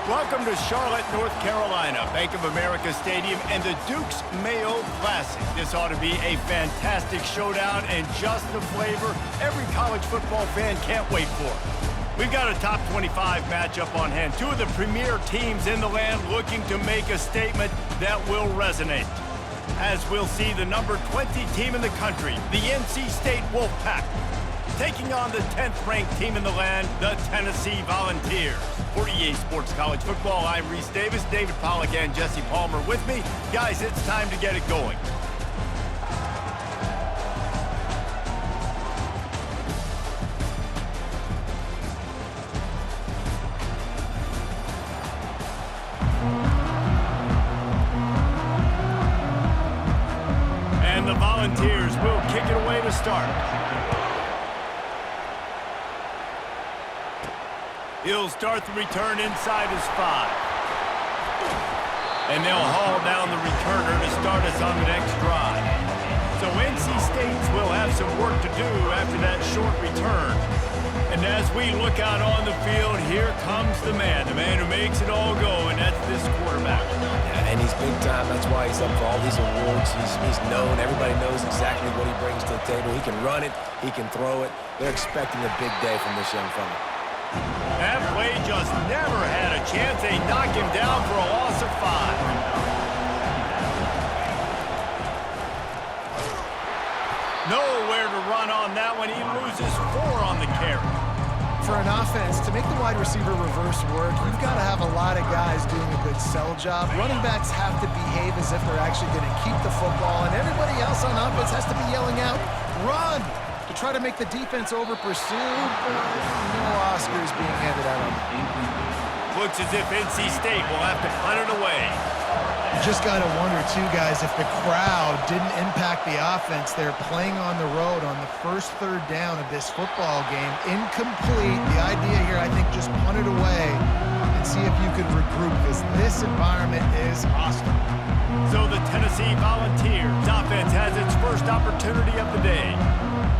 Welcome to Charlotte, North Carolina, Bank of America Stadium, and the Duke's Mayo Classic. This ought to be a fantastic showdown and just the flavor every college football fan can't wait for. We've got a top 25 matchup on hand. Two of the premier teams in the land looking to make a statement that will resonate. As we'll see the number 20 team in the country, the NC State Wolfpack, taking on the 10th-ranked team in the land, the Tennessee Volunteers. For EA Sports College Football, I'm Reese Davis, David Pollack, and Jesse Palmer with me. Guys, it's time to get it going. And the Volunteers will kick it away to start. He'll start the return inside his 5. And they'll haul down the returner to start us on the next drive. So NC State will have some work to do after that short return. And as we look out on the field, here comes the man who makes it all go, and that's this quarterback. Yeah, and he's big time. That's why he's up for all these awards. He's known. Everybody knows exactly what he brings to the table. He can run it. He can throw it. They're expecting a big day from this young fella. That play just never had a chance. They knock him down for a loss of 5. Nowhere to run on that one. He loses 4 on the carry. For an offense, to make the wide receiver reverse work, you've got to have a lot of guys doing a good sell job. Running backs have to behave as if they're actually going to keep the football, and everybody else on offense has to be yelling out, "Run!" to try to make the defense over-pursue, but no Oscars being handed out on that. Looks as if NC State will have to punt it away. You just got to wonder, too, guys, if the crowd didn't impact the offense. They're playing on the road on the first third down of this football game. Incomplete. The idea here, I think, just punt it away and see if you could regroup, because this environment is hostile. So the Tennessee Volunteers offense has its first opportunity of the day.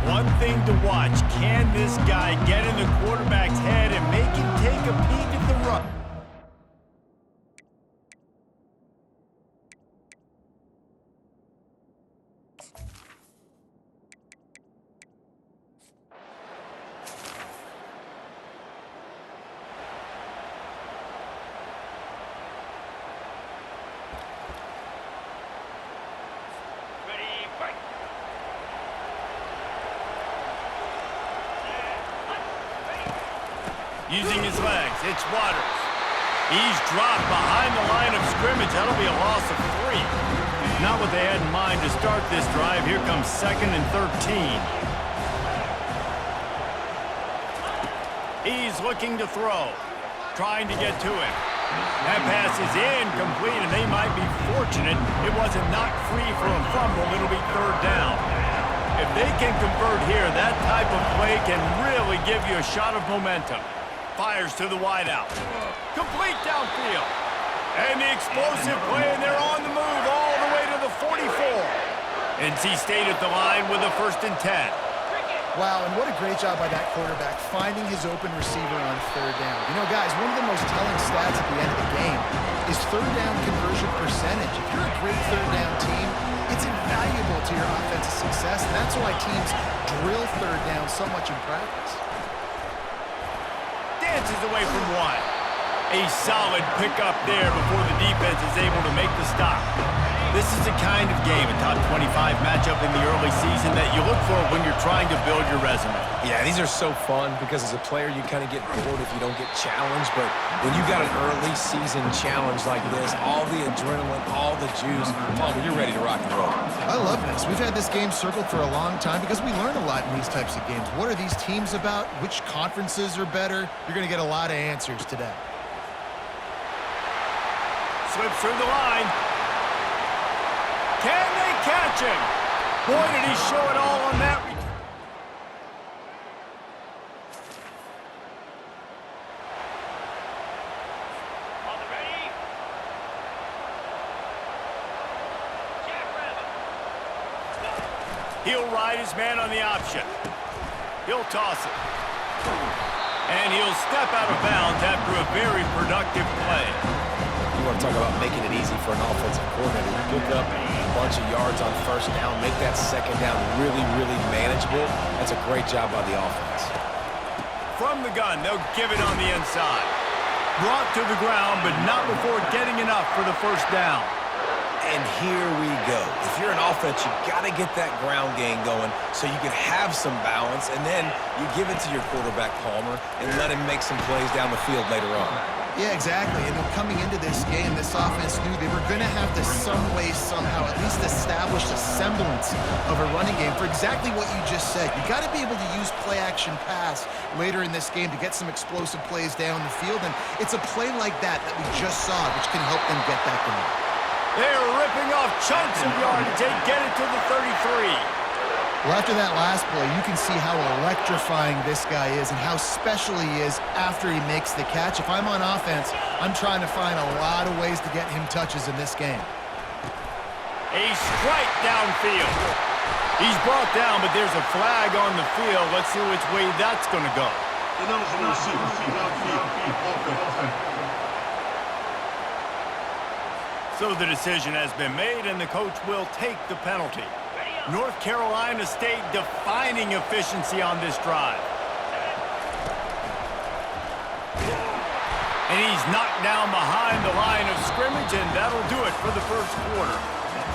One thing to watch, can this guy get in the quarterback's head and make him take a peek at the run? Using his legs, it's Waters. He's dropped behind the line of scrimmage. That'll be a loss of 3. Not what they had in mind to start this drive. Here comes 2nd and 13. He's looking to throw, trying to get to him. That pass is incomplete, and they might be fortunate it wasn't knocked free for a fumble. It'll be 3rd down. If they can convert here, that type of play can really give you a shot of momentum. Fires to the wideout. Complete downfield. And the explosive play, and they're on the move all the way to the 44. NC State at the line with a 1st and 10. Wow, and what a great job by that quarterback, finding his open receiver on 3rd down. You know, guys, one of the most telling stats at the end of the game is 3rd down conversion percentage. If you're a great 3rd down team, it's invaluable to your offensive success, and that's why teams drill 3rd down so much in practice. Dances away from 1. A solid pickup there before the defense is able to make the stop. This is the kind of game, a top 25 matchup in the early season, that you look for when you're trying to build your resume. Yeah, these are so fun because as a player, you kind of get bored if you don't get challenged. But when you got an early season challenge like this, all the adrenaline, all the juice, Palmer, you're ready to rock and roll. I love this. We've had this game circled for a long time because we learn a lot in these types of games. What are these teams about? Which conferences are better? You're going to get a lot of answers today. Slips through the line. Can they catch him? Boy, did he show it all on that return. He'll ride his man on the option. He'll toss it. And he'll step out of bounds after a very productive play. want to talk about making it easy for an offensive coordinator. You pick up a bunch of yards on first down, make that second down really, really manageable. That's a great job by the offense. From the gun, they'll give it on the inside. Brought to the ground, but not before getting enough for the first down. And here we go. If you're an offense, you got to get that ground game going so you can have some balance, and then you give it to your quarterback, Palmer, and let him make some plays down the field later on. Yeah, exactly. And coming into this game, this offense knew they were going to have to some way, somehow, at least establish a semblance of a running game for exactly what you just said. You got to be able to use play-action pass later in this game to get some explosive plays down the field, and it's a play like that that we just saw, which can help them get that going. They're ripping off chunks of yardage. They get it to the 33. Well, after that last play, you can see how electrifying this guy is and how special he is after he makes the catch. If I'm on offense, I'm trying to find a lot of ways to get him touches in this game. A strike downfield. He's brought down, but there's a flag on the field. Let's see which way that's going to go. So the decision has been made, and the coach will take the penalty. North Carolina State defining efficiency on this drive. And he's knocked down behind the line of scrimmage, and that'll do it for the first quarter.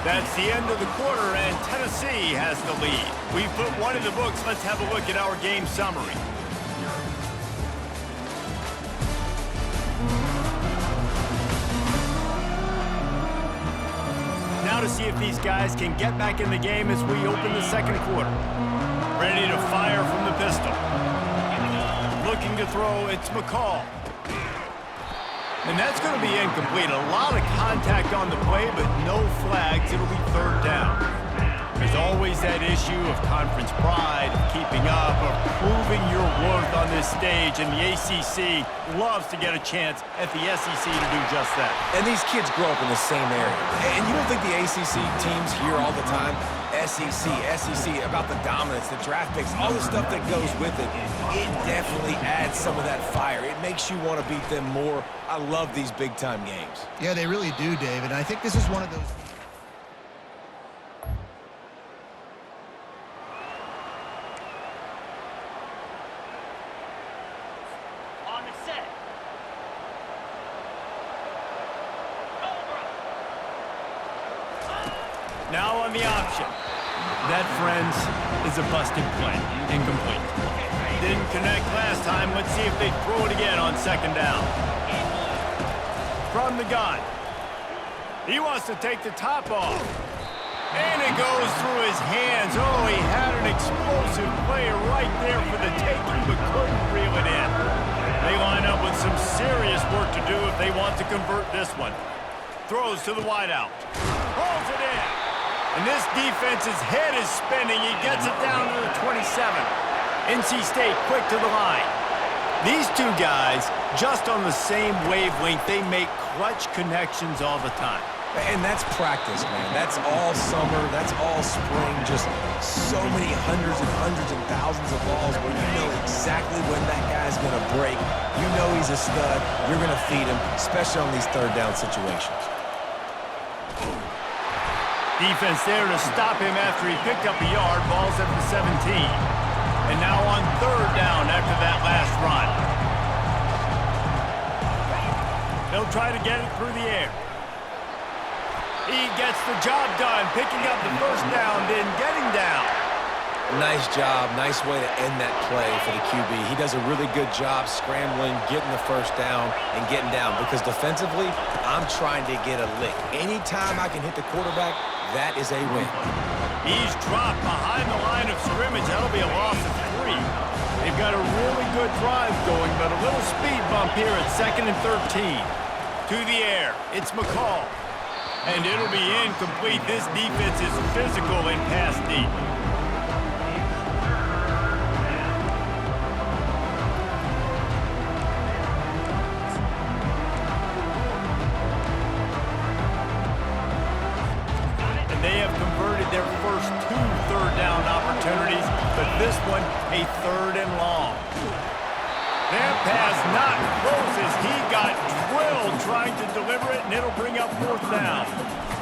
That's the end of the quarter, and Tennessee has the lead. We've put one in the books. Let's have a look at our game summary. Now to see if these guys can get back in the game as we open the second quarter. Ready to fire from the pistol. Looking to throw, it's McCall. And that's going to be incomplete. A lot of contact on the play, but no flags. It'll be third down. There's always that issue of conference pride, of keeping up, of proving your worth on this stage, and the ACC loves to get a chance at the SEC to do just that. And these kids grow up in the same area. And you don't think the ACC teams hear all the time, SEC, about the dominance, the draft picks, all the stuff that goes with it. It definitely adds some of that fire. It makes you want to beat them more. I love these big-time games. Yeah, they really do, David. I think this is one of those... Now on the option. That, friends, is a busted play. Incomplete. Didn't connect last time. Let's see if they throw it again on second down. From the gun. He wants to take the top off. And it goes through his hands. Oh, he had an explosive player right there for the taking, but couldn't reel it in. They line up with some serious work to do if they want to convert this one. Throws to the wideout. Pulls it in. And this defense's head is spinning. He gets it down to the 27. NC State quick to the line. These two guys, just on the same wavelength, they make clutch connections all the time. And that's practice, man. That's all summer. That's all spring. Just so many hundreds and thousands of balls where you know exactly when that guy's going to break. You know he's a stud. You're going to feed him, especially on these third down situations. Defense there to stop him after he picked up a yard. Ball's at the 17. And now on third down after that last run. They'll try to get it through the air. He gets the job done, picking up the first down, then getting down. Nice job. Nice way to end that play for the QB. He does a really good job scrambling, getting the first down, and getting down. Because defensively, I'm trying to get a lick. Anytime I can hit the quarterback, that is a win. He's dropped behind the line of scrimmage. That'll be a loss of 3. They've got a really good drive going, but a little speed bump here at 2nd and 13. To the air. It's McCall. And it'll be incomplete. This defense is physical and pass deep. They have converted their first 2 third down opportunities, but this one a 3rd and long. That pass not close as he got drilled trying to deliver it, and it'll bring up 4th down.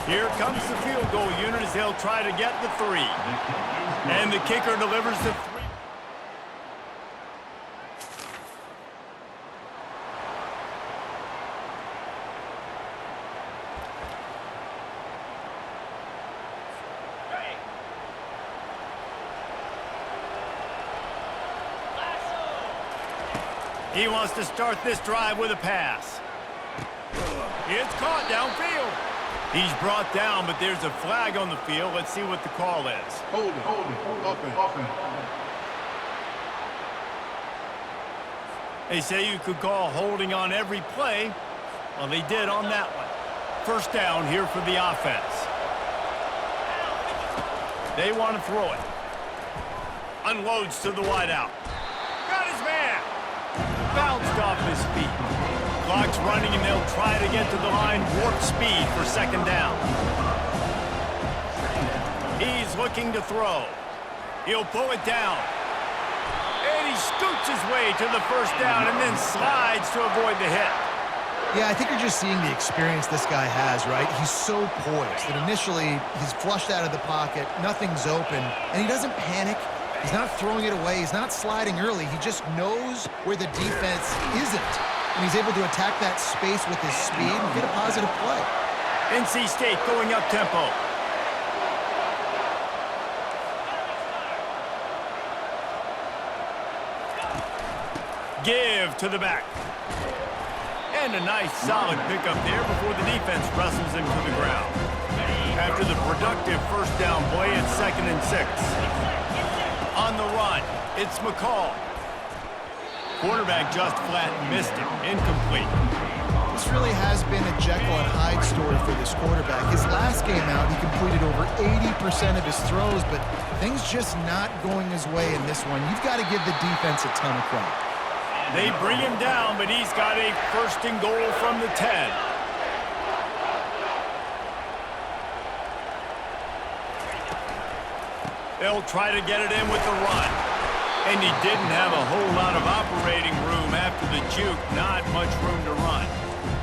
Here comes the field goal unit as they'll try to get the 3. And the kicker delivers the 3. He wants to start this drive with a pass. It's caught downfield. He's brought down, but there's a flag on the field. Let's see what the call is. Hold it. They say you could call holding on every play. Well, they did on that one. 1st down here for the offense. They want to throw it. Unloads to the wideout. Got his man. Bounced off his feet. Clock's running, and they'll try to get to the line. Warp speed for 2nd down. He's looking to throw. He'll pull it down. And he scoots his way to the 1st down and then slides to avoid the hit. Yeah, I think you're just seeing the experience this guy has, right? He's so poised that initially he's flushed out of the pocket, nothing's open, and he doesn't panic. He's not throwing it away. He's not sliding early. He just knows where the defense isn't. And he's able to attack that space with his speed and get a positive play. NC State going up tempo. Give to the back. And a nice solid pickup there before the defense wrestles him to the ground. After the productive 1st down play, it's 2nd and 6. On the run, it's McCall. Quarterback just flat missed it. Incomplete. This really has been a Jekyll and Hyde story for this quarterback. His last game out, he completed over 80% of his throws, but things just not going his way in this one. You've got to give the defense a ton of credit. They bring him down, but he's got a 1st and goal from the 10. They'll try to get it in with the run. And he didn't have a whole lot of operating room after the juke. Not much room to run.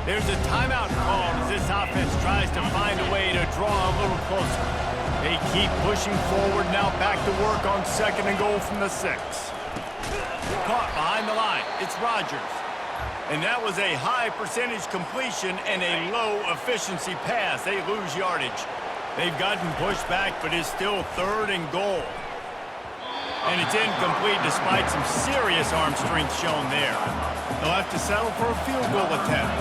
There's a timeout called as this offense tries to find a way to draw a little closer. They keep pushing forward, now back to work on 2nd and goal from the 6. Caught behind the line. It's Rodgers. And that was a high percentage completion and a low efficiency pass. They lose yardage. They've gotten pushed back, but it's still 3rd and goal. And it's incomplete despite some serious arm strength shown there. They'll have to settle for a field goal attempt.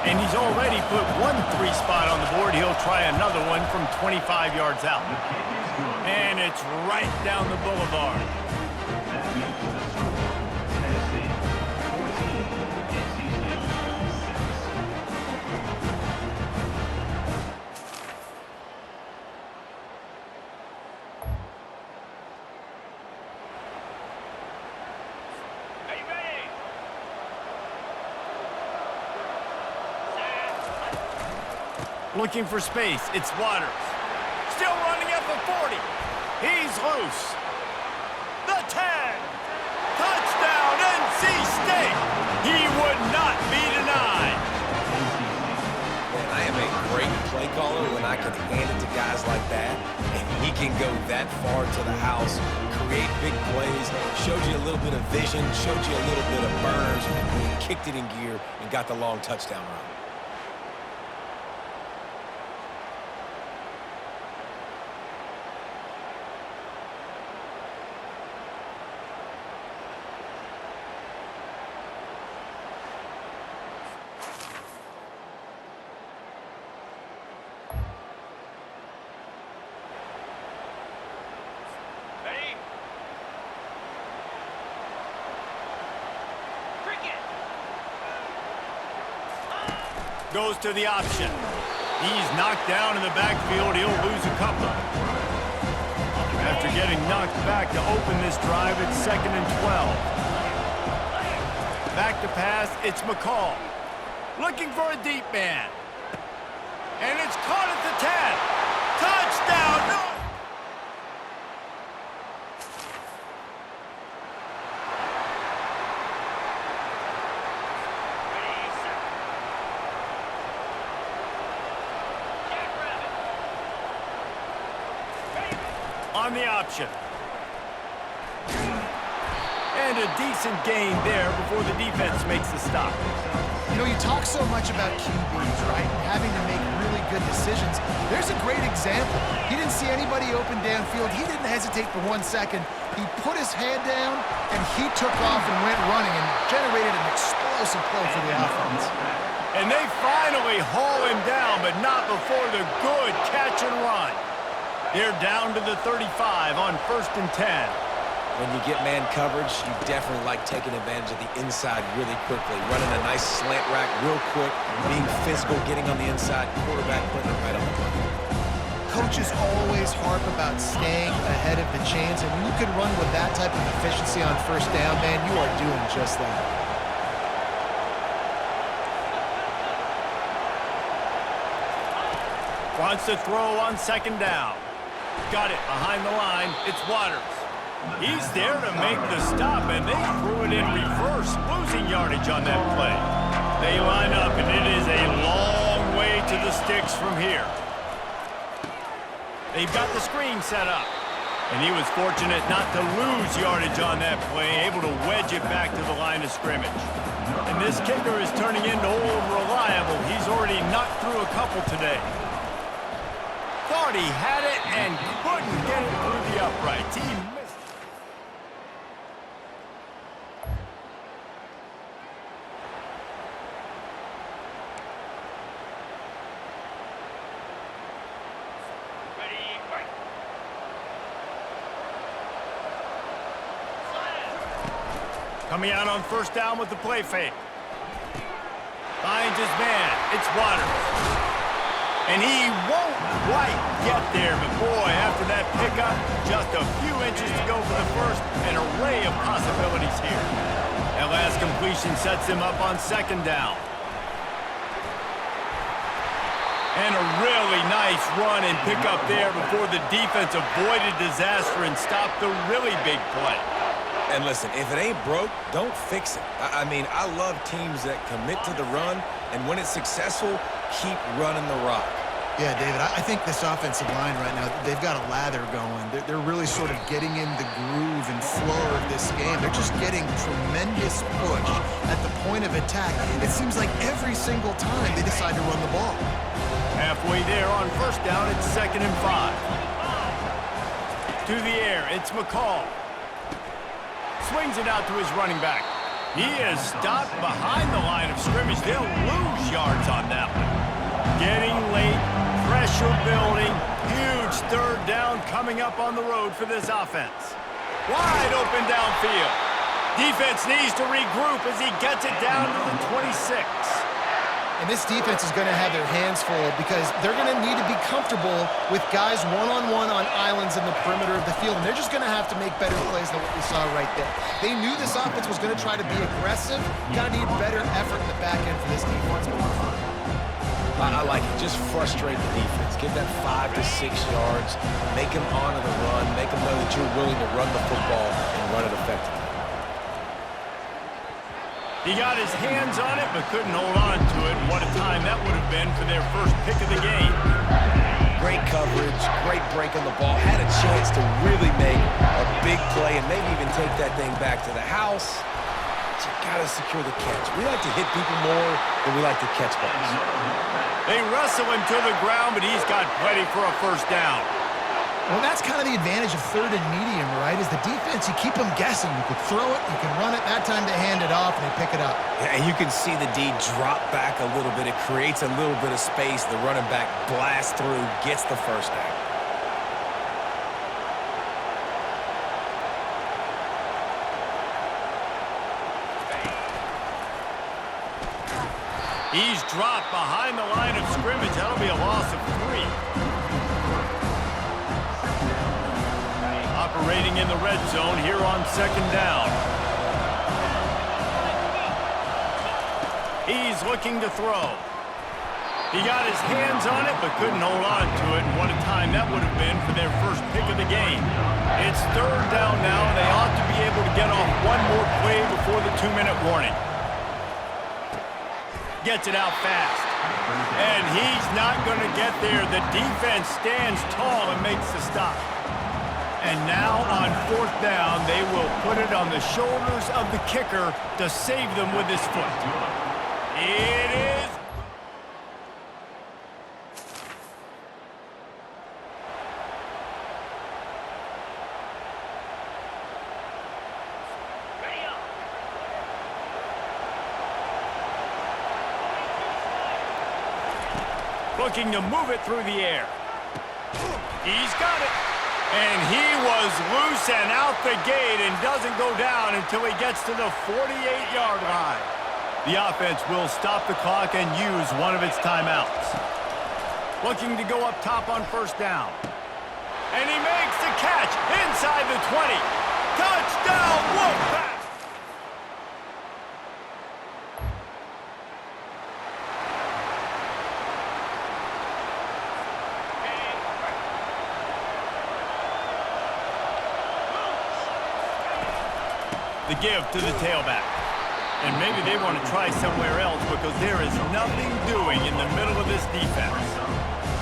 And he's already put 1 3-spot on the board. He'll try another one from 25 yards out. And it's right down the boulevard. Looking for space. It's Waters. Still running at the 40. He's loose. The 10. Touchdown, NC State. He would not be denied. Man, I am a great play caller when I can hand it to guys like that. And he can go that far to the house, create big plays, showed you a little bit of vision, showed you a little bit of burners, and he kicked it in gear and got the long touchdown run. Goes to the option. He's knocked down in the backfield. He'll lose a couple. After getting knocked back to open this drive, it's 2nd and 12. Back to pass, it's McCall. Looking for a deep man. And it's caught at the 10. Touchdown! No! on the option. And a decent gain there before the defense makes the stop. You know, you talk so much about QBs, right? And having to make really good decisions. There's a great example. He didn't see anybody open downfield. He didn't hesitate for 1 second. He put his head down, and he took off and went running and generated an explosive play for the offense. And they finally haul him down, but not before the good catch and run. They're down to the 35 on 1st and 10. When you get man coverage, you definitely like taking advantage of the inside really quickly. Running a nice slant rack real quick, being physical, getting on the inside, quarterback putting it right on the money. Coaches always harp about staying ahead of the chains, and when you can run with that type of efficiency on 1st down, man, you are doing just that. Wants to throw on 2nd down. Got it behind the line. It's Waters. He's there to make the stop, and they threw it in reverse, losing yardage on that play. They line up, and it is a long way to the sticks from here. They've got the screen set up, and he was fortunate not to lose yardage on that play, able to wedge it back to the line of scrimmage. And this kicker is turning into old reliable. He's already knocked through a couple today. Thought he had it and couldn't get it through the uprights. He missed. Coming out on 1st down with the play fake. Finds his man. It's Waters. And he won't quite get there, but boy, after that pickup, just a few inches to go for the first, an array of possibilities here. That last completion sets him up on 2nd down. And a really nice run and pickup there before the defense avoided disaster and stopped the really big play. And listen, if it ain't broke, don't fix it. I mean, I love teams that commit to the run, and when it's successful, keep running the rock. Yeah, David, I think this offensive line right now, they've got a lather going. They're really sort of getting in the groove and flow of this game. They're just getting tremendous push at the point of attack. It seems like every single time they decide to run the ball. Halfway there on 1st down, it's 2nd and 5. To the air, it's McCall. Swings it out to his running back. He is stopped behind the line of scrimmage. They'll lose yards on that one. Getting late, pressure building, huge 3rd down coming up on the road for this offense. Wide open downfield. Defense needs to regroup as he gets it down to the 26. And this defense is going to have their hands full because they're going to need to be comfortable with guys one-on-one on islands in the perimeter of the field. And they're just going to have to make better plays than what we saw right there. They knew this offense was going to try to be aggressive. Got to need better effort in the back end for this defense. I like it. Just frustrate the defense. Give that 5 to 6 yards. Make them honor the run. Make them know that you're willing to run the football and run it effectively. He got his hands on it, but couldn't hold on to it. What a time that would have been for their first pick of the game. Great coverage, great break on the ball. Had a chance to really make a big play and maybe even take that thing back to the house. But you got to secure the catch. We like to hit people more than we like to catch balls. They wrestle him to the ground, but he's got plenty for a 1st down. Well, that's kind of the advantage of 3rd and medium, right? Is the defense, you keep them guessing. You can throw it, you can run it. That time they hand it off, and they pick it up. Yeah, and you can see the D drop back a little bit. It creates a little bit of space. The running back blasts through, gets the 1st down. He's dropped behind the line of scrimmage. That'll be a loss of 3. Operating in the red zone here on 2nd down. He's looking to throw. He got his hands on it, but couldn't hold on to it. And what a time that would have been for their first pick of the game. It's 3rd down now, and they ought to be able to get off one more play before the 2-minute warning. Gets it out fast. And he's not going to get there. The defense stands tall and makes the stop. And now on fourth down, they will put it on the shoulders of the kicker to save them with his foot. It is. Looking to move it through the air. He's got it. And he was loose and out the gate and doesn't go down until he gets to the 48-yard line. The offense will stop the clock and use one of its timeouts. Looking to go up top on first down. And he makes the catch inside the 20. Touchdown, Wolfpack! The give to the tailback. And maybe they want to try somewhere else because there is nothing doing in the middle of this defense.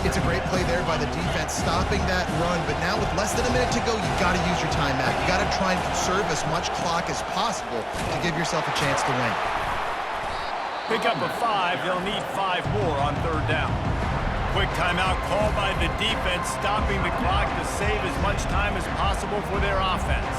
It's a great play there by the defense, stopping that run. But now with less than a minute to go, you've got to use your timeout. You've got to try and conserve as much clock as possible to give yourself a chance to win. Pick up a 5. They'll need 5 more on third down. Quick timeout called by the defense, stopping the clock to save as much time as possible for their offense.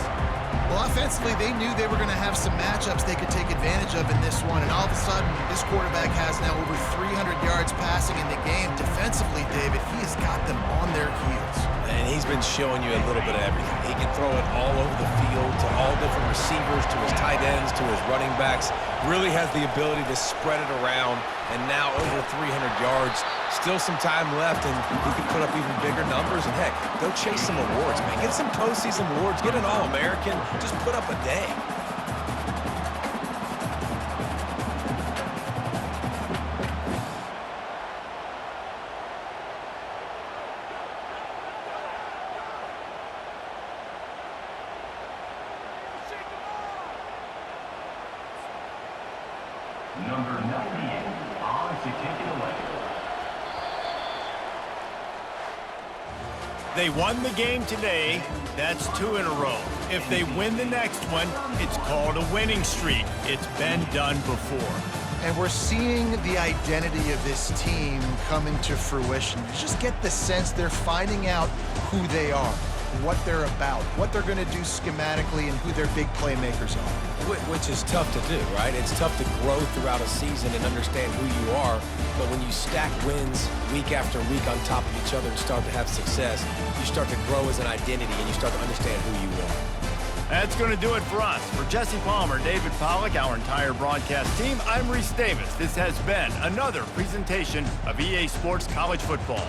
Well, offensively, they knew they were going to have some matchups they could take advantage of in this one, and all of a sudden, this quarterback has now over 300 yards passing in the game. Defensively, David, he has got them on their heels. And he's been showing you a little bit of everything. He can throw it all over the field to all different receivers, to his tight ends, to his running backs. Really has the ability to spread it around, and now over 300 yards. Still some time left, and he can put up even bigger numbers. And, heck, go chase some awards, man. Get some postseason awards. Get an All-American. Just put up a day. Number 98 on to kick it away. They won the game today. That's 2 in a row. If they win the next one, it's called a winning streak. It's been done before. And we're seeing the identity of this team come into fruition. You just get the sense they're finding out who they are, what they're about, what they're going to do schematically, and who their big playmakers are. Which is tough to do, right? It's tough to grow throughout a season and understand who you are. But when you stack wins week after week on top of each other and start to have success, you start to grow as an identity and you start to understand who you are. That's going to do it for us. For Jesse Palmer, David Pollack, our entire broadcast team, I'm Reese Davis. This has been another presentation of EA Sports College Football.